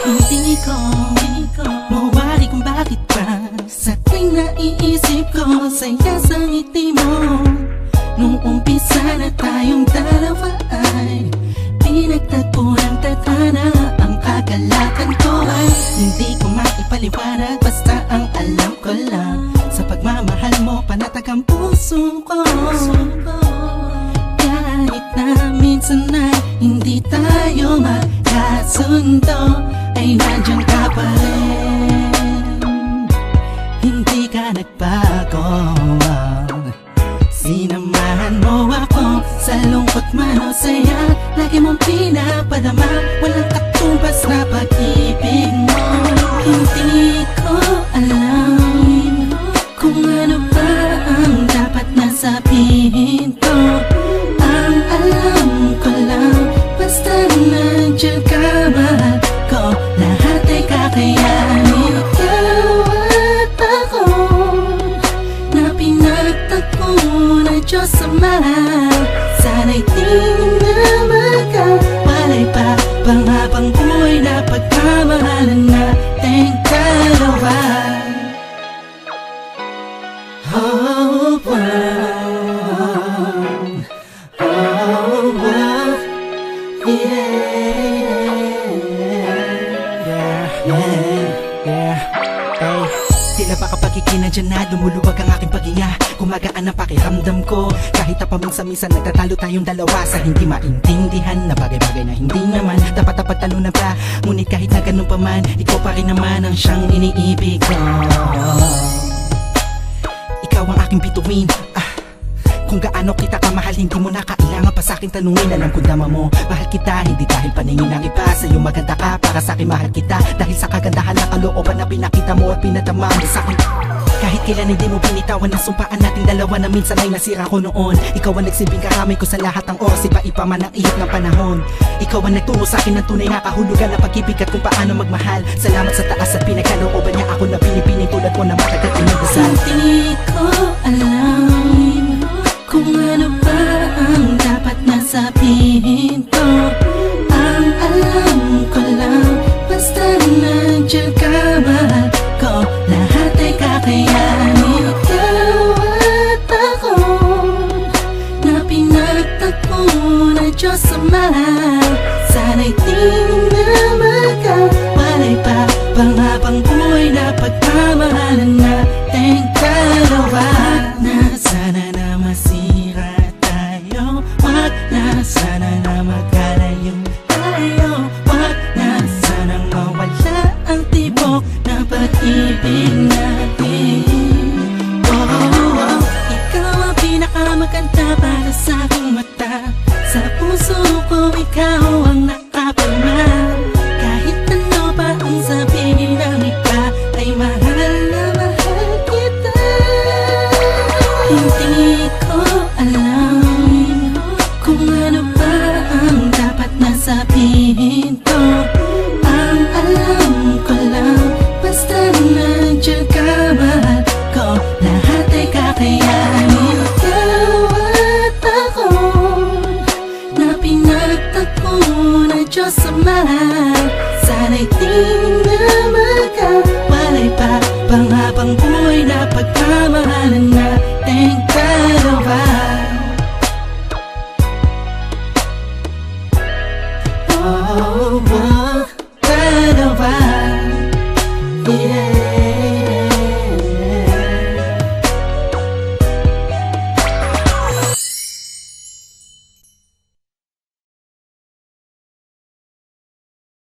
Hindi ko mawari kung bakit ba sa tuwing naiisip ko saya sa ngiti mo. Nung umpisa na tayong dalawa ay pinagtagpo ng tadhana. Ang kagalakan ko ay hindi ko maipaliwanag, basta ang alam ko lang sa pagmamahal mo panatag ang puso ko. Kahit na minsan ay hindi tayo magkasundo, ay nandiyan ka pa rin, hindi ka nagbago. Sinamahan mo ako sa lungkot man o saya, lagi mong pinapadama, walang katumbas na pag-ibig mo. Hindi ko alam kung ano ba ang dapat na sabihin ko. Ang alam ko lang, basta nandiyan ka, mahal ko, lahat ay kakayanin. Ikaw at ako na pinagtagpo ng Diyos Ama, sana'y di na magkawalay pa pang habang buhay na pagmamahalan nating dalawa. Oh, wow. Oh, wow. Tila ba kapag ikinadyan na lumuluwag ang aking paghinga, gumagaan ang pakiramdam ko. Kahit na paminsan-minsan nagtatalo tayong dalawa sa hindi maintindihan na bagay-bagay na hindi naman dapat napagtalunan pa. Ngunit kahit na ganun pa man, ikaw pa rin naman ang siyang iniibig ko. Ikaw ang aking bituin, kung gaano kita kamahal, hindi mo na kailangan pa sa'king tanungin. Alam ko naman mo, mahal kita, hindi dahil paningin ng iba. Sa'yo maganda ka, para sa'kin mahal kita, dahil sa kagandahan na kalooban na pinakita mo at pinadama mo sa'kin. Kahit kailan hindi mo binitawan ang sumpaan nating dalawa na minsan ay nasira ko noon. Ikaw ang nagsilbing karamay ko sa lahat ng oras, iba-iba man ang ihip ng panahon. Ikaw ang nagturo sa'kin ng tunay na kahulugan ng pag-ibig at kung paano magmahal. Salamat sa taas at pinagkalooban niya ako na pinipining tulad mo na matagal inagdasal. Hindi ko alam kung ano ba ang dapat na sabihin ko. Ang alam ko lang, basta nandiyan ka, mahal ko, lahat ay kakayanin. Ikaw at ako na pinagtagpo ng Diyos Ama, sana'y di na magkawalay pa pang habang buhay na pagmamahalan nating dalawa. Na sana na masira tayo, wag na sana na magkalayo tayo, wag na sana mawala ang tibok na pag-ibig natin. Oh, ikaw ang pinakamaganda para sa aking mata, sa puso ko ikaw ang nakapalma. Kahit ano pa ang sabihin ng iba, ay mahal na mahal kita. Hindi ko alam kung ano ba ang dapat na sabihin ko. Ang alam ko lang, basta nandiyan ka, mahal ko, lahat ay kakayanin. Ikaw at ako na pinagtagpo ng Diyos Ama, sana'y di na magkawalay pa pang habang buhay na pagmamahalan nating dalawa. Oh, dalawa. Yeah.